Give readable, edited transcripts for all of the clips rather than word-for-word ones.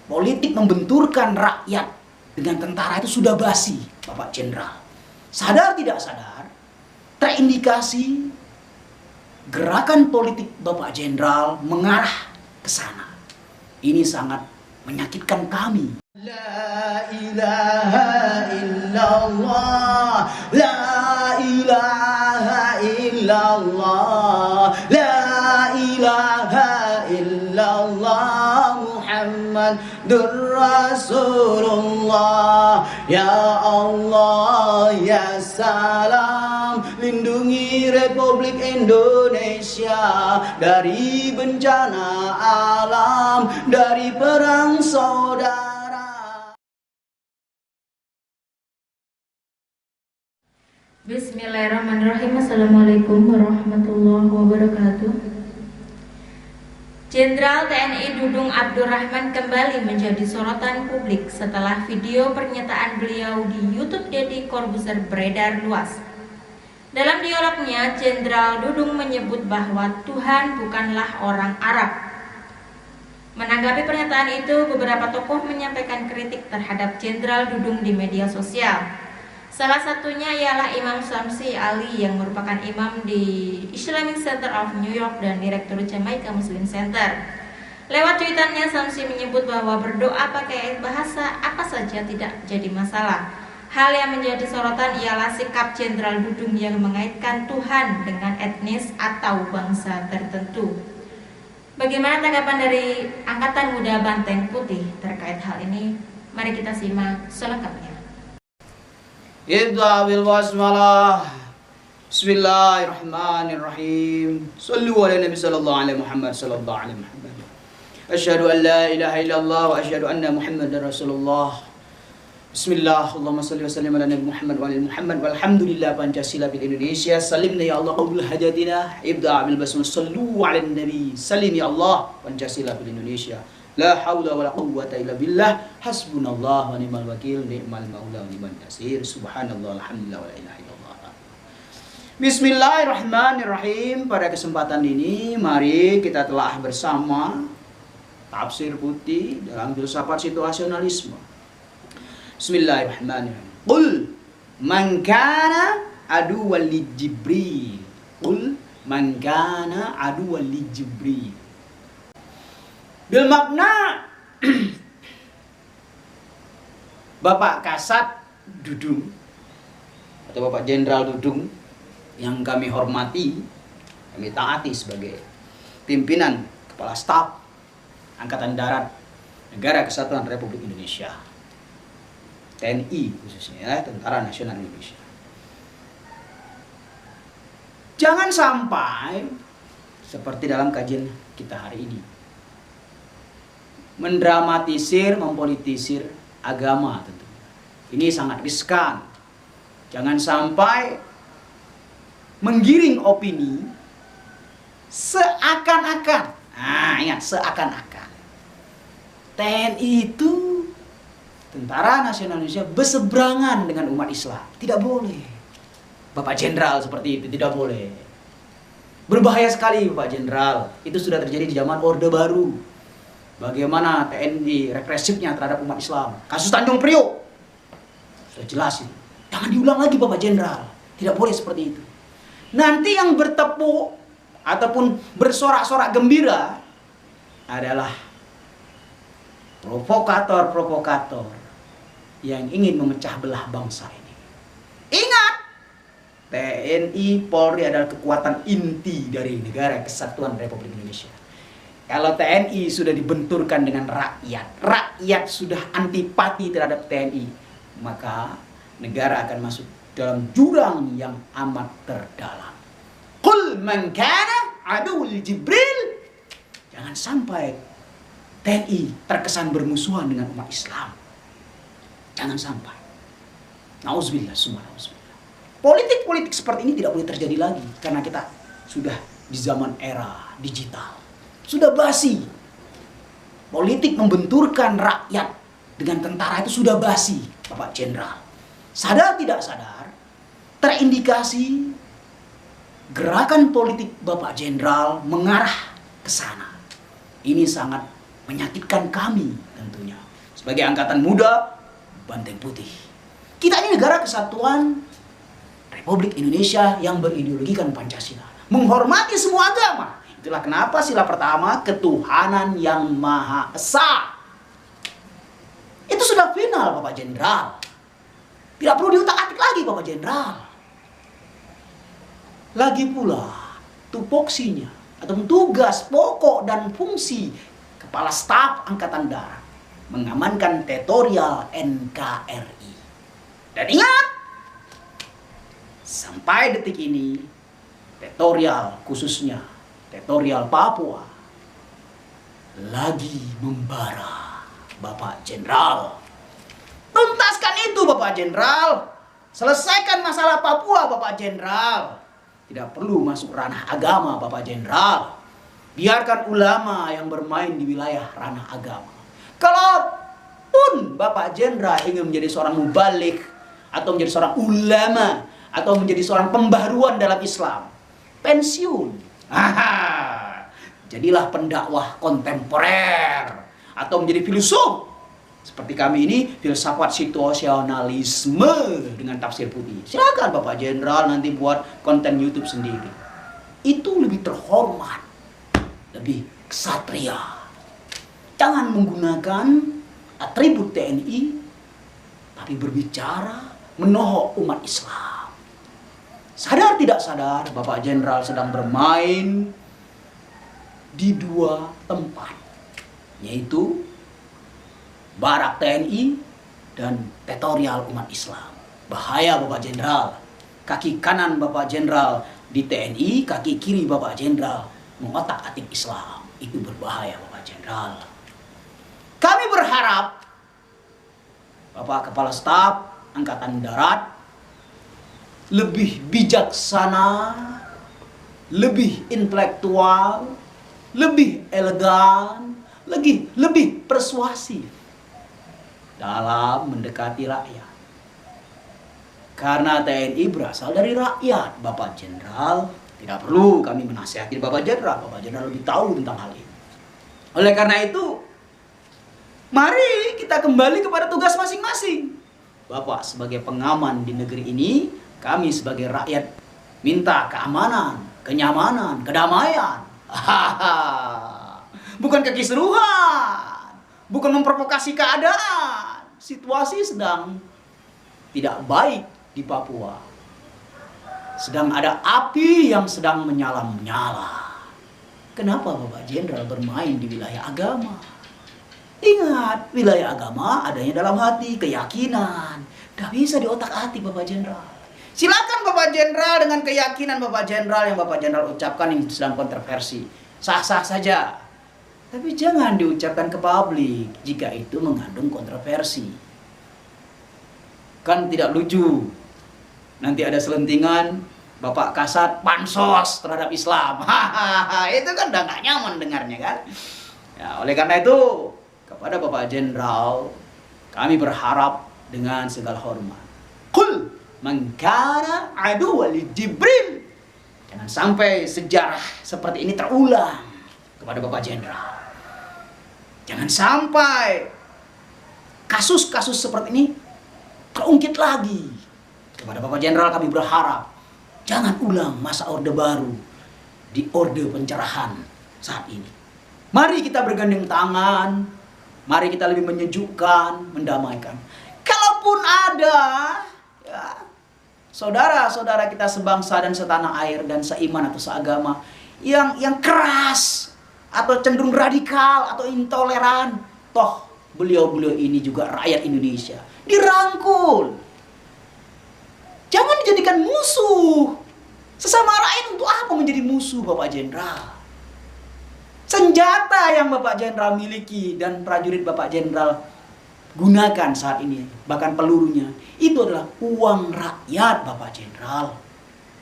Politik membenturkan rakyat dengan tentara itu sudah basi, Bapak Jenderal. Sadar tidak sadar, terindikasi gerakan politik Bapak Jenderal mengarah ke sana. Ini sangat menyakitkan kami. La ilaha illallah, la ilaha illallah, la ilaha illallah, Muhammadur Rasulullah. Ya Allah, ya salam, lindungi Republik Indonesia dari bencana alam, dari perang saudara. Bismillahirrahmanirrahim. Assalamualaikum warahmatullahi wabarakatuh. Jenderal TNI Dudung Abdurrahman kembali menjadi sorotan publik setelah video pernyataan beliau di YouTube Deddy Corbuzier beredar luas. Dalam dialognya, Jenderal Dudung menyebut bahwa Tuhan bukanlah orang Arab. Menanggapi pernyataan itu, beberapa tokoh menyampaikan kritik terhadap Jenderal Dudung di media sosial. Salah satunya ialah Imam Syamsi Ali yang merupakan imam di Islamic Center of New York dan Direktur Jamaica Muslim Center. Lewat cuitannya, Syamsi menyebut bahwa berdoa pakai bahasa apa saja tidak jadi masalah. Hal yang menjadi sorotan ialah sikap Jenderal Dudung yang mengaitkan Tuhan dengan etnis atau bangsa tertentu. Bagaimana tanggapan dari Angkatan Muda Banteng Putih terkait hal ini? Mari kita simak selengkapnya. Ibda bil basmalah. Bismillahirrahmanirrahim. Sallu ala Nabi sallallahu alaihi Muhammad sallallahu alaihi Muhammad. Asyhadu an la ilaha illallah wa asyhadu anna Muhammadar Rasulullah. Bismillah, Allahumma salli wa sallim ala Nabi Muhammad wa ali Muhammad. Walhamdulillah, Pancasila bil Indonesia. Salimna ya Allah qabul hajatina. Ibda bil basmalah. Sallu ala Nabi. Salim ya Allah, Pancasila bil Indonesia. La haula wa la quwwata illa billah. Hasbunallah wa ni'mal wakil, ni'mal maula wa ni'mal nasir. Subhanallah, alhamdulillah wa la ilaha illallah. Bismillahirrahmanirrahim. Pada kesempatan ini mari kita telah bersama tafsir putih dalam filsafat situasionalisme. Bismillahirrahmanirrahim. Qul man kana aduwwan li Jibril. Qul man kana aduwwan li Jibril. Bil makna Bapak Kasat Dudung atau Bapak Jenderal Dudung yang kami hormati, kami taati sebagai pimpinan Kepala Staf Angkatan Darat Negara Kesatuan Republik Indonesia, TNI khususnya ya, Tentara Nasional Indonesia. Jangan sampai seperti dalam kajian kita hari ini mendramatisir, mempolitisir agama tentunya. Ini sangat riskan. Jangan sampai menggiring opini seakan-akan. Ingat, seakan-akan TNI itu Tentara Nasional Indonesia berseberangan dengan umat Islam. Tidak boleh. Bapak Jenderal seperti itu tidak boleh. Berbahaya sekali Bapak Jenderal. Itu sudah terjadi di zaman Orde Baru. Bagaimana TNI represifnya terhadap umat Islam. Kasus Tanjung Priok sudah jelas itu. Jangan diulang lagi Bapak Jenderal. Tidak boleh seperti itu. Nanti yang bertepuk ataupun bersorak-sorak gembira adalah provokator-provokator yang ingin memecah belah bangsa ini. Ingat, TNI Polri adalah kekuatan inti dari negara Kesatuan Republik Indonesia. Kalau TNI sudah dibenturkan dengan rakyat sudah antipati terhadap TNI, maka negara akan masuk dalam jurang yang amat terdalam. Qul man kana aduwwul Jibril. Jangan sampai TNI terkesan bermusuhan dengan umat Islam. Jangan sampai. Nauzubillah, summa nauzubillah. Politik-politik seperti ini tidak boleh terjadi lagi karena kita sudah di zaman era digital. Sudah basi. Politik membenturkan rakyat dengan tentara itu sudah basi, Bapak Jenderal. Sadar tidak sadar, terindikasi gerakan politik Bapak Jenderal mengarah ke sana. Ini sangat menyakitkan kami tentunya. Sebagai angkatan muda Banteng Putih. Kita ini negara kesatuan Republik Indonesia yang berideologikan Pancasila. Menghormati semua agama. Itulah kenapa sila pertama ketuhanan yang Maha Esa. Itu sudah final Bapak Jenderal. Tidak perlu diutak-atik lagi Bapak Jenderal. Lagi pula tupoksinya atau tugas pokok dan fungsi Kepala Staf Angkatan Darat mengamankan teritorial NKRI. Dan ingat, sampai detik ini teritorial khususnya teritorial Papua lagi membara Bapak Jenderal. Tuntaskan itu Bapak Jenderal. Selesaikan masalah Papua Bapak Jenderal. Tidak perlu masuk ranah agama Bapak Jenderal. Biarkan ulama yang bermain di wilayah ranah agama. Kalaupun Bapak Jenderal ingin menjadi seorang mubalik atau menjadi seorang ulama atau menjadi seorang pembaharuan dalam Islam, pensiun. Jadilah pendakwah kontemporer atau menjadi filsuf. Seperti kami ini filsafat situasionalisme dengan tafsir putih. Silakan Bapak Jenderal nanti buat konten YouTube sendiri. Itu lebih terhormat, lebih ksatria. Jangan menggunakan atribut TNI, tapi berbicara menohok umat Islam. Sadar tidak sadar, Bapak Jenderal sedang bermain di dua tempat, yaitu barak TNI dan teritorial umat Islam. Bahaya Bapak Jenderal. Kaki kanan Bapak Jenderal di TNI, kaki kiri Bapak Jenderal mengotak-atik Islam. Itu berbahaya Bapak Jenderal. Kami berharap Bapak Kepala Staf Angkatan Darat lebih bijaksana, lebih intelektual, lebih elegan, lebih persuasif dalam mendekati rakyat. Karena TNI berasal dari rakyat, Bapak Jenderal. Tidak perlu kami menasihati Bapak Jenderal. Bapak Jenderal lebih tahu tentang hal ini. Oleh karena itu, mari kita kembali kepada tugas masing-masing. Bapak sebagai pengaman di negeri ini, kami sebagai rakyat minta keamanan, kenyamanan, kedamaian. Bukan kekisruhan, bukan memprovokasi keadaan. Situasi sedang tidak baik di Papua. Sedang ada api yang sedang menyala-nyala. Kenapa Bapak Jenderal bermain di wilayah agama? Ingat, wilayah agama adanya dalam hati, keyakinan. Tidak bisa diotak-atik Bapak Jenderal. Silakan Bapak Jenderal dengan keyakinan Bapak Jenderal yang Bapak Jenderal ucapkan yang sedang kontroversi. Sah-sah saja. Tapi jangan diucapkan ke publik jika itu mengandung kontroversi. Kan tidak lucu. Nanti ada selentingan Bapak Kasat pansos terhadap Islam. Itu kan udah gak nyaman dengarnya kan. Ya, oleh karena itu kepada Bapak Jenderal kami berharap dengan segala hormat. Qul man kana aduwwan li Jibril. Jangan sampai sejarah seperti ini terulang kepada Bapak Jenderal. Jangan sampai kasus-kasus seperti ini terungkit lagi. Kepada Bapak Jenderal kami berharap jangan ulang masa Orde Baru di Orde Pencerahan saat ini. Mari kita bergandeng tangan, mari kita lebih menyejukkan, mendamaikan. Kalaupun ada ya, saudara-saudara kita sebangsa dan setanah air dan seiman atau seagama yang keras atau cenderung radikal atau intoleran, toh beliau-beliau ini juga rakyat Indonesia, dirangkul. Jangan dijadikan musuh. Sesama rakyat untuk apa menjadi musuh Bapak Jenderal? Senjata yang Bapak Jenderal miliki dan prajurit Bapak Jenderal gunakan saat ini, bahkan pelurunya, itu adalah uang rakyat Bapak Jenderal.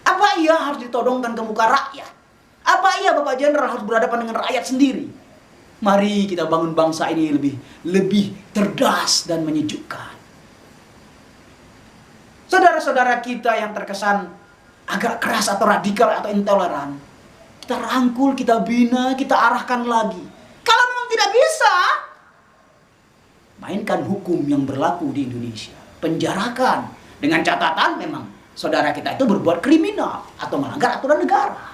Apa ia harus ditodongkan ke muka rakyat? Apa iya Bapak Jenderal harus berhadapan dengan rakyat sendiri? Mari kita bangun bangsa ini lebih cerdas dan menyejukkan. Saudara-saudara kita yang terkesan agak keras atau radikal atau intoleran, kita rangkul, kita bina, kita arahkan lagi. Kalau memang tidak bisa. Mainkan hukum yang berlaku di Indonesia. Penjarakan. Dengan catatan memang saudara kita itu berbuat kriminal atau melanggar aturan negara.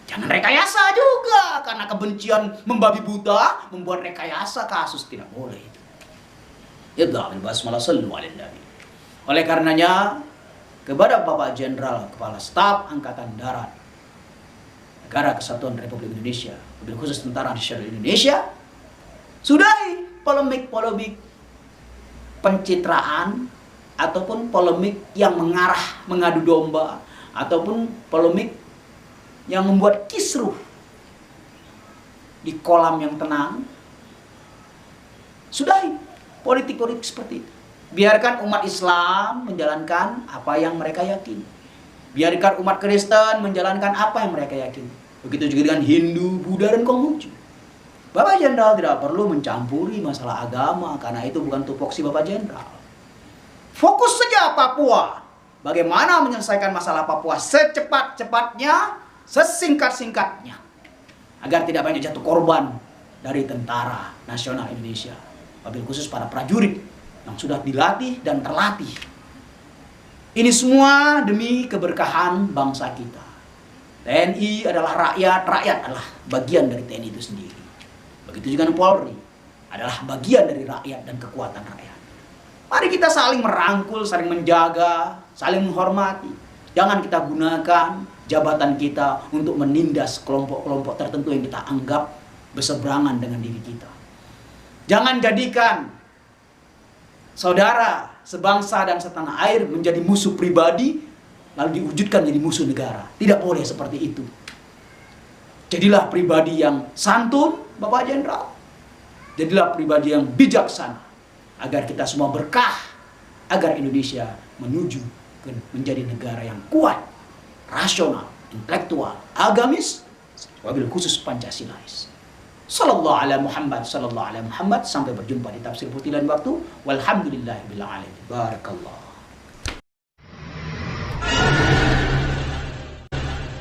Jangan rekayasa juga. Karena kebencian membabi buta, membuat rekayasa kasus. Tidak boleh itu. Ibda' bil basmalah sallu ala nabi. Oleh karenanya, kepada Bapak Jenderal Kepala Staf Angkatan Darat Negara Kesatuan Republik Indonesia, mobil khusus Tentara Nasional Indonesia, sudahi polemik-polemik pencitraan ataupun polemik yang mengarah mengadu domba ataupun polemik yang membuat kisruh di kolam yang tenang. Sudahi politik-politik seperti itu. Biarkan umat Islam menjalankan apa yang mereka yakini. Biarkan umat Kristen menjalankan apa yang mereka yakini. Begitu juga dengan Hindu, Buddha, dan Konghucu. Bapak Jenderal tidak perlu mencampuri masalah agama, karena itu bukan tupoksi Bapak Jenderal. Fokus saja Papua. Bagaimana menyelesaikan masalah Papua secepat-cepatnya, sesingkat-singkatnya. Agar tidak banyak jatuh korban dari Tentara Nasional Indonesia. Wabil khusus para prajurit yang sudah dilatih dan terlatih. Ini semua demi keberkahan bangsa kita. TNI adalah rakyat, rakyat adalah bagian dari TNI itu sendiri. Begitu juga Polri adalah bagian dari rakyat dan kekuatan rakyat. Mari kita saling merangkul, saling menjaga, saling menghormati. Jangan kita gunakan jabatan kita untuk menindas kelompok-kelompok tertentu yang kita anggap berseberangan dengan diri kita. Jangan jadikan saudara sebangsa dan setanah air menjadi musuh pribadi lalu diwujudkan jadi musuh negara. Tidak boleh seperti itu. Jadilah pribadi yang santun, Bapak Jenderal. Jadilah pribadi yang bijaksana agar kita semua berkah, agar Indonesia menuju menjadi negara yang kuat, rasional, intelektual, agamis, wabil khusus Pancasilais. Sallallahu ala Muhammad, sallallahu ala Muhammad. Sampai berjumpa di tafsir putih dan waktu. Walhamdulillahirabbil alamin. Barakallah.